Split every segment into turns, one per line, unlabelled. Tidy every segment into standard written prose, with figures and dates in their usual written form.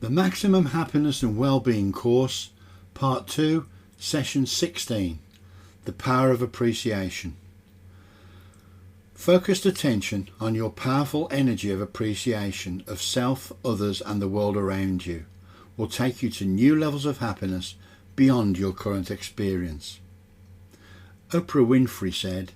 The Maximum Happiness and Wellbeing Course, Part 2, Session 16, The Power of Appreciation. Focused attention on your powerful energy of appreciation of self, others and the world around you will take you to new levels of happiness beyond your current experience. Oprah Winfrey said,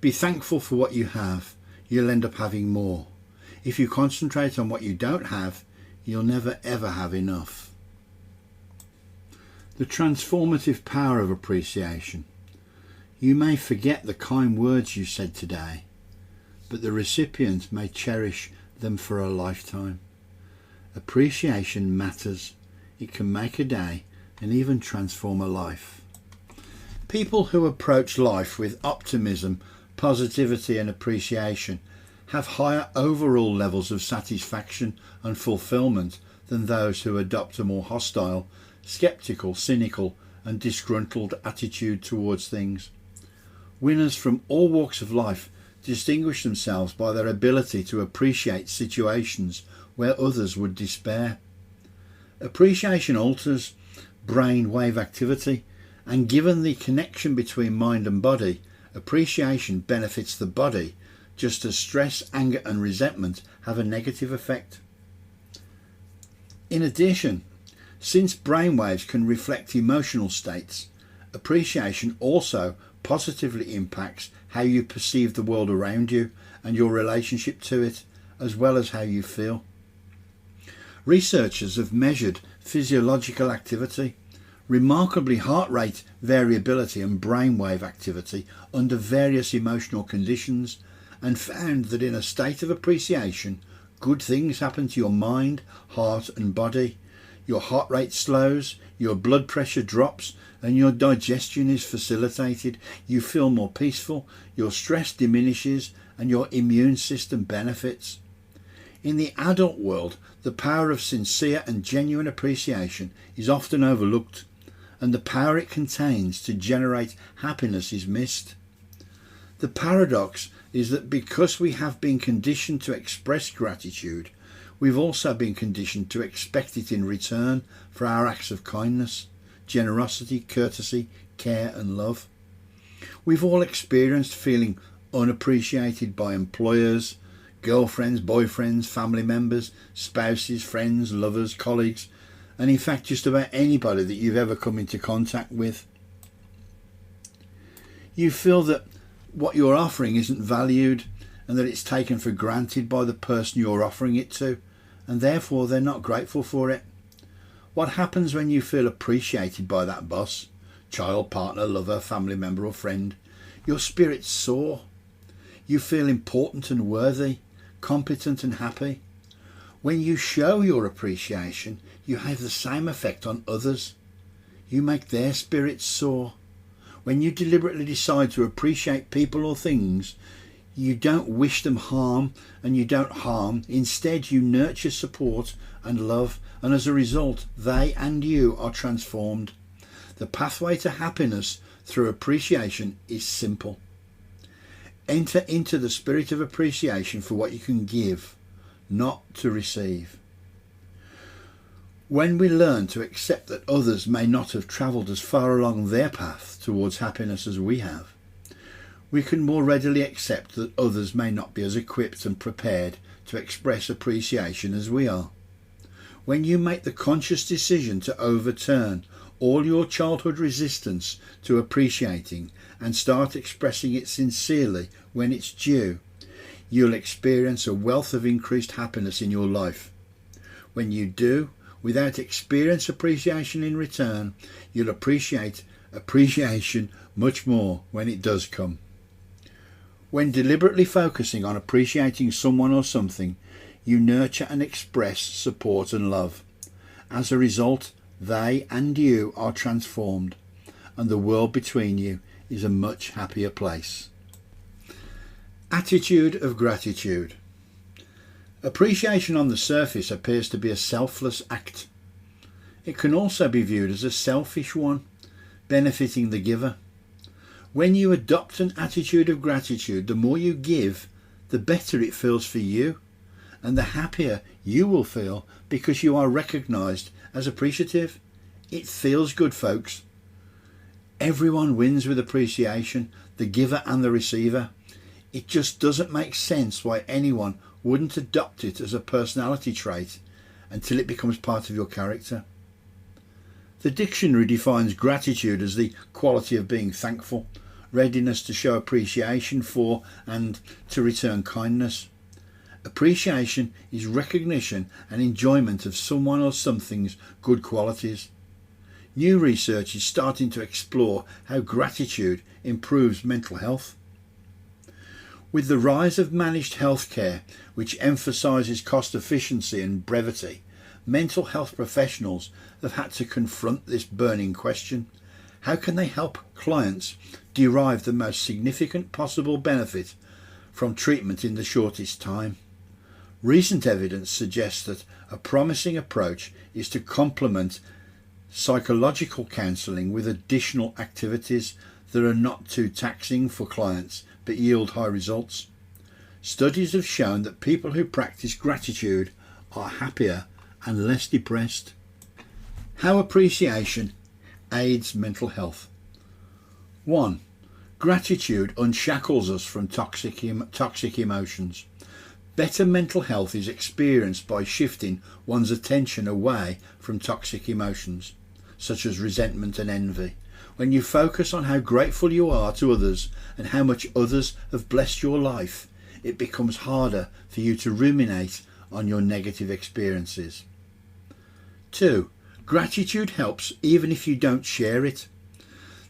"Be thankful for what you have, you'll end up having more. If you concentrate on what you don't have, you'll never ever have enough." The transformative power of appreciation. You may forget the kind words you said today, but the recipient may cherish them for a lifetime. Appreciation matters. It can make a day and even transform a life. People who approach life with optimism, positivity and appreciation have higher overall levels of satisfaction and fulfillment than those who adopt a more hostile, sceptical, cynical and disgruntled attitude towards things. Winners from all walks of life distinguish themselves by their ability to appreciate situations where others would despair. Appreciation alters brain wave activity, and given the connection between mind and body, appreciation benefits the body just as stress, anger and resentment have a negative effect. In addition, since brainwaves can reflect emotional states, appreciation also positively impacts how you perceive the world around you and your relationship to it, as well as how you feel. Researchers have measured physiological activity, remarkably heart rate variability and brainwave activity under various emotional conditions, and found that in a state of appreciation, good things happen to your mind, heart and body. Your heart rate slows, your blood pressure drops and your digestion is facilitated. You feel more peaceful, your stress diminishes and your immune system benefits. In the adult world, the power of sincere and genuine appreciation is often overlooked, and the power it contains to generate happiness is missed. The paradox is that because we have been conditioned to express gratitude, we've also been conditioned to expect it in return for our acts of kindness, generosity, courtesy, care and love. We've all experienced feeling unappreciated by employers, girlfriends, boyfriends, family members, spouses, friends, lovers, colleagues, and in fact just about anybody that you've ever come into contact with. You feel that what you're offering isn't valued and that it's taken for granted by the person you're offering it to, and therefore they're not grateful for it. What happens when you feel appreciated by that boss, child, partner, lover, family member or friend? Your spirits soar. You feel important and worthy, competent and happy. When you show your appreciation, you have the same effect on others. You make their spirits soar. When you deliberately decide to appreciate people or things, you don't wish them harm and you don't harm. Instead, you nurture support and love, and as a result, they and you are transformed. The pathway to happiness through appreciation is simple. Enter into the spirit of appreciation for what you can give, not to receive. When we learn to accept that others may not have travelled as far along their path towards happiness as we have, we can more readily accept that others may not be as equipped and prepared to express appreciation as we are. When you make the conscious decision to overturn all your childhood resistance to appreciating and start expressing it sincerely when it's due, you'll experience a wealth of increased happiness in your life. When you do, without experience appreciation in return, you'll appreciate appreciation much more when it does come. When deliberately focusing on appreciating someone or something, you nurture and express support and love. As a result, they and you are transformed, and the world between you is a much happier place. Attitude of gratitude. Appreciation on the surface appears to be a selfless act. It can also be viewed as a selfish one, benefiting the giver. When you adopt an attitude of gratitude, the more you give, the better it feels for you, and the happier you will feel because you are recognised as appreciative. It feels good, folks. Everyone wins with appreciation, the giver and the receiver. It just doesn't make sense why anyone wouldn't adopt it as a personality trait until it becomes part of your character. The dictionary defines gratitude as the quality of being thankful, readiness to show appreciation for and to return kindness. Appreciation is recognition and enjoyment of someone or something's good qualities. New research is starting to explore how gratitude improves mental health. With the rise of managed healthcare, which emphasises cost efficiency and brevity, mental health professionals have had to confront this burning question. How can they help clients derive the most significant possible benefit from treatment in the shortest time? Recent evidence suggests that a promising approach is to complement psychological counselling with additional activities that are not too taxing for clients but yield high results. Studies have shown that people who practice gratitude are happier and less depressed. How appreciation aids mental health. 1. Gratitude unshackles us from toxic emotions. Better mental health is experienced by shifting one's attention away from toxic emotions, such as resentment and envy. When you focus on how grateful you are to others and how much others have blessed your life, it becomes harder for you to ruminate on your negative experiences. 2. Gratitude helps even if you don't share it.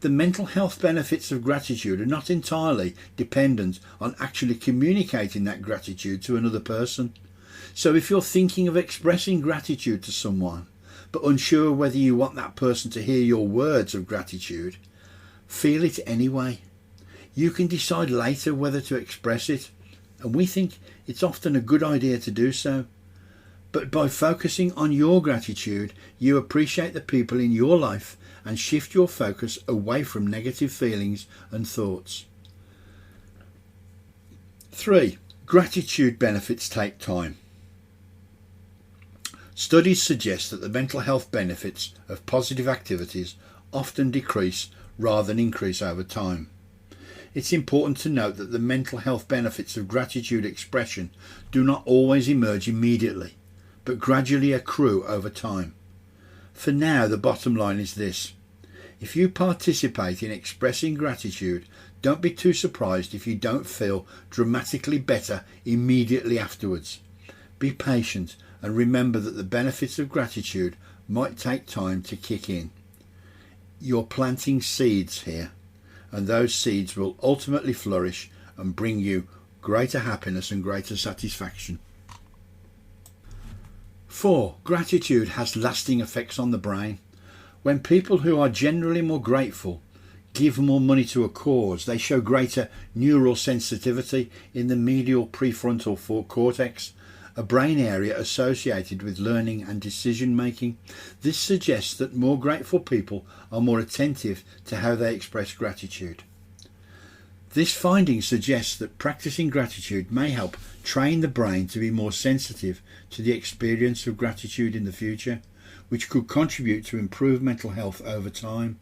The mental health benefits of gratitude are not entirely dependent on actually communicating that gratitude to another person. So if you're thinking of expressing gratitude to someone, but unsure whether you want that person to hear your words of gratitude, feel it anyway. You can decide later whether to express it, and we think it's often a good idea to do so. But by focusing on your gratitude, you appreciate the people in your life and shift your focus away from negative feelings and thoughts. 3. Gratitude benefits take time. Studies suggest that the mental health benefits of positive activities often decrease rather than increase over time. It's important to note that the mental health benefits of gratitude expression do not always emerge immediately, but gradually accrue over time. For now, the bottom line is this. If you participate in expressing gratitude, don't be too surprised if you don't feel dramatically better immediately afterwards. Be patient and remember that the benefits of gratitude might take time to kick in. You're planting seeds here, and those seeds will ultimately flourish and bring you greater happiness and greater satisfaction. 4. Gratitude has lasting effects on the brain. When people who are generally more grateful give more money to a cause, they show greater neural sensitivity in the medial prefrontal cortex, a brain area associated with learning and decision making. This suggests that more grateful people are more attentive to how they express gratitude. This finding suggests that practicing gratitude may help train the brain to be more sensitive to the experience of gratitude in the future, which could contribute to improved mental health over time.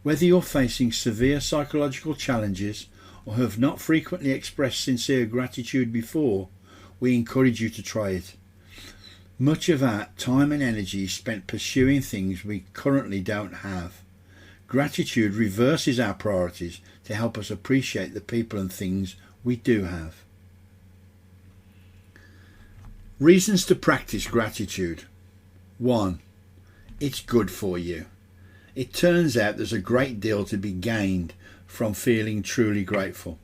Whether you're facing severe psychological challenges or have not frequently expressed sincere gratitude before, we encourage you to try it. Much of our time and energy is spent pursuing things we currently don't have. Gratitude reverses our priorities to help us appreciate the people and things we do have. Reasons to practice gratitude. 1. It's good for you. It turns out there's a great deal to be gained from feeling truly grateful.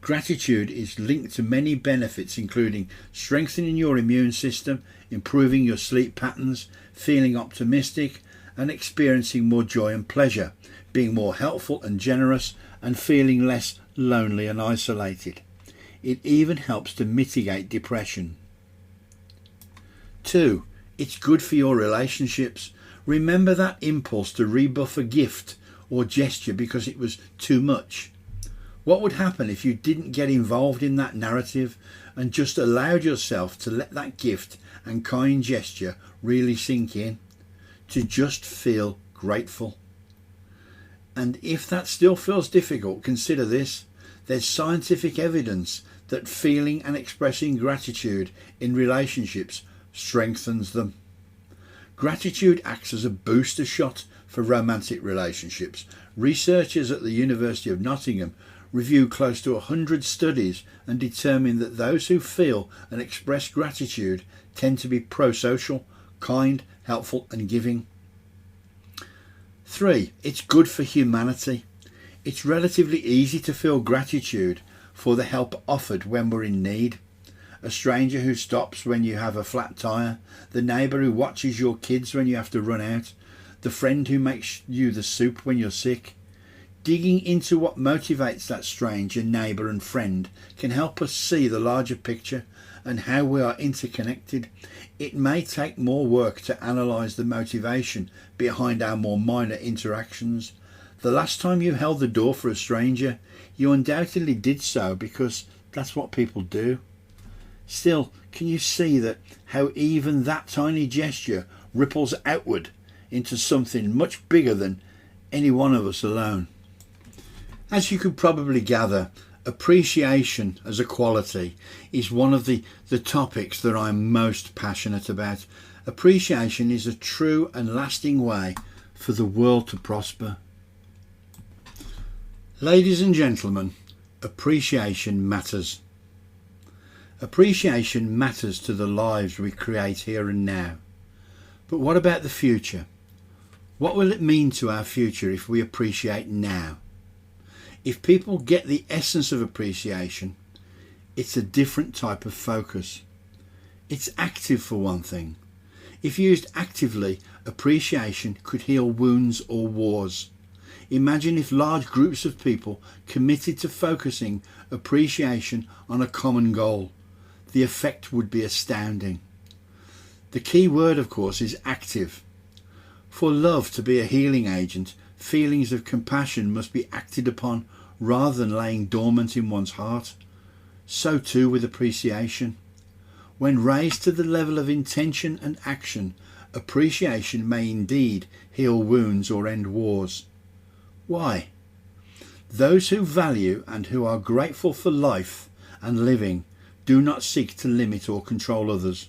Gratitude is linked to many benefits, including strengthening your immune system, improving your sleep patterns, feeling optimistic, and experiencing more joy and pleasure, being more helpful and generous, and feeling less lonely and isolated. It even helps to mitigate depression. 2. It's good for your relationships. Remember that impulse to rebuff a gift or gesture because it was too much. What would happen if you didn't get involved in that narrative and just allowed yourself to let that gift and kind gesture really sink in, to just feel grateful. And if that still feels difficult, consider this. There's scientific evidence that feeling and expressing gratitude in relationships strengthens them. Gratitude acts as a booster shot for romantic relationships. Researchers at the University of Nottingham reviewed close to 100 studies and determined that those who feel and express gratitude tend to be pro-social, kind, helpful and giving. 3. It's good for humanity. It's relatively easy to feel gratitude for the help offered when we're in need. A stranger who stops when you have a flat tyre, the neighbour who watches your kids when you have to run out, the friend who makes you the soup when you're sick. Digging into what motivates that stranger, neighbour and friend can help us see the larger picture and how we are interconnected. It may take more work to analyse the motivation behind our more minor interactions. The last time you held the door for a stranger, you undoubtedly did so because that's what people do. Still, can you see that how even that tiny gesture ripples outward into something much bigger than any one of us alone? As you could probably gather, appreciation as a quality is one of the topics that I'm most passionate about. Appreciation is a true and lasting way for the world to prosper. Ladies and gentlemen, appreciation matters. Appreciation matters to the lives we create here and now. But what about the future? What will it mean to our future if we appreciate now? If people get the essence of appreciation, it's a different type of focus. It's active for one thing. If used actively, appreciation could heal wounds or wars. Imagine if large groups of people committed to focusing appreciation on a common goal. The effect would be astounding. The key word, of course, is active. For love to be a healing agent, feelings of compassion must be acted upon rather than laying dormant in one's heart. So too with appreciation. When raised to the level of intention and action, appreciation may indeed heal wounds or end wars. Why? Those who value and who are grateful for life and living do not seek to limit or control others.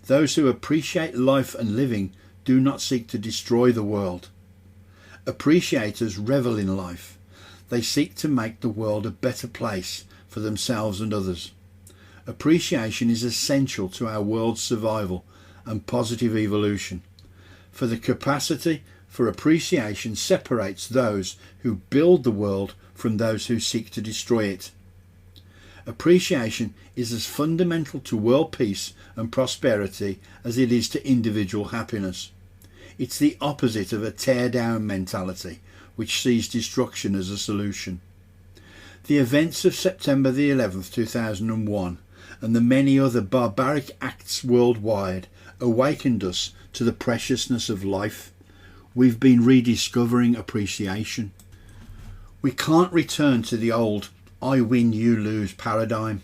Those who appreciate life and living do not seek to destroy the world. Appreciators revel in life. They seek to make the world a better place for themselves and others. Appreciation is essential to our world's survival and positive evolution. For the capacity for appreciation separates those who build the world from those who seek to destroy it. Appreciation is as fundamental to world peace and prosperity as it is to individual happiness. It's the opposite of a tear-down mentality, which sees destruction as a solution. The events of September the 11th, 2001, and the many other barbaric acts worldwide awakened us to the preciousness of life. We've been rediscovering appreciation. We can't return to the old I win, you lose paradigm.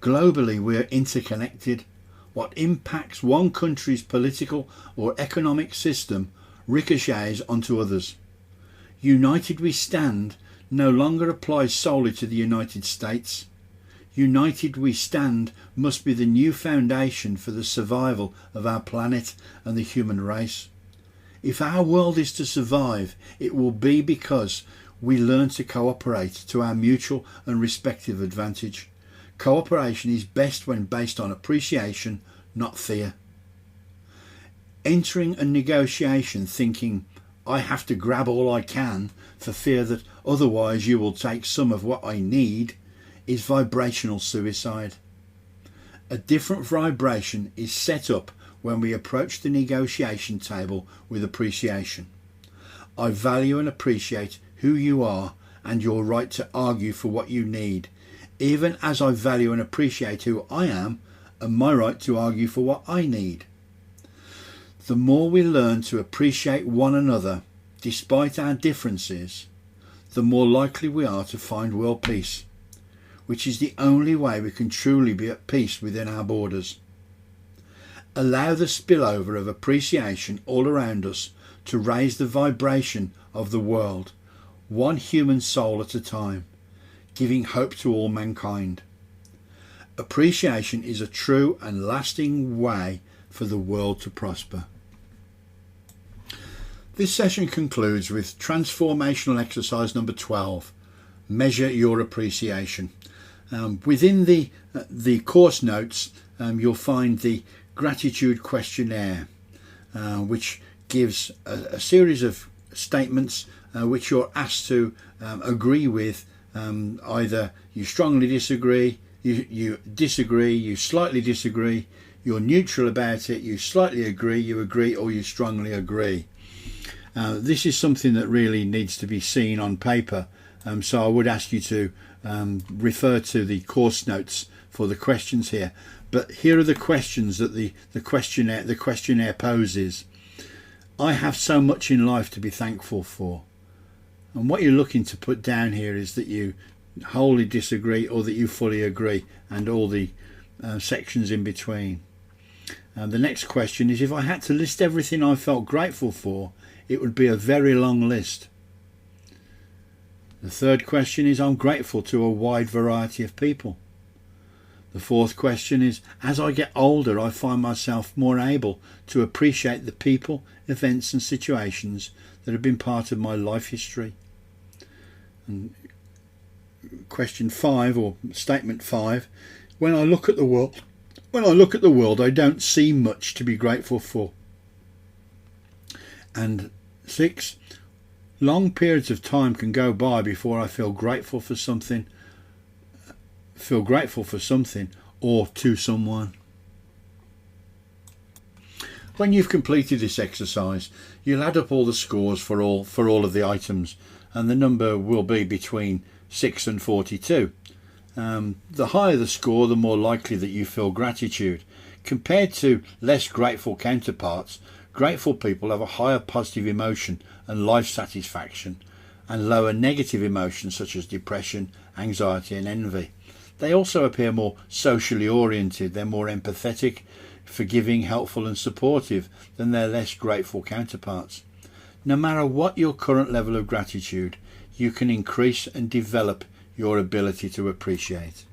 Globally, we're interconnected. What impacts one country's political or economic system ricochets onto others. United we stand no longer applies solely to the United States. United we stand must be the new foundation for the survival of our planet and the human race. If our world is to survive, it will be because we learn to cooperate to our mutual and respective advantage. Cooperation is best when based on appreciation, not fear. Entering a negotiation thinking, I have to grab all I can for fear that otherwise you will take some of what I need, is vibrational suicide. A different vibration is set up when we approach the negotiation table with appreciation. I value and appreciate who you are and your right to argue for what you need, even as I value and appreciate who I am and my right to argue for what I need. The more we learn to appreciate one another, despite our differences, the more likely we are to find world peace. which is the only way we can truly be at peace within our borders. Allow the spillover of appreciation all around us to raise the vibration of the world, one human soul at a time, giving hope to all mankind. Appreciation is a true and lasting way for the world to prosper. This session concludes with transformational exercise number 12, measure your appreciation. Within the course notes, you'll find the gratitude questionnaire, which gives a series of statements which you're asked to agree with. Either you strongly disagree, you disagree, you slightly disagree, you're neutral about it, you slightly agree, you agree, or you strongly agree. This is something that really needs to be seen on paper, so I would ask you to refer to the course notes for the questions here. But here are the questions that the questionnaire poses. I have so much in life to be thankful for. And what you're looking to put down here is that you wholly disagree or that you fully agree, and all the sections in between. The next question is, if I had to list everything I felt grateful for, it would be a very long list. The third question is, I'm grateful to a wide variety of people. The fourth question is, as I get older, I find myself more able to appreciate the people, events and situations that have been part of my life history. And question 5, or statement 5, when I look at the world, I don't see much to be grateful for. And 6, long periods of time can go by before I feel grateful for something or to someone. When you've completed this exercise, you'll add up all the scores for all of the items, and the number will be between 6 and 42. The higher the score, the more likely that you feel gratitude. Compared to less grateful counterparts, grateful people have a higher positive emotion and life satisfaction, and lower negative emotions such as depression, anxiety and envy. They also appear more socially oriented. They're more empathetic, forgiving, helpful and supportive than their less grateful counterparts. No matter what your current level of gratitude, you can increase and develop your ability to appreciate.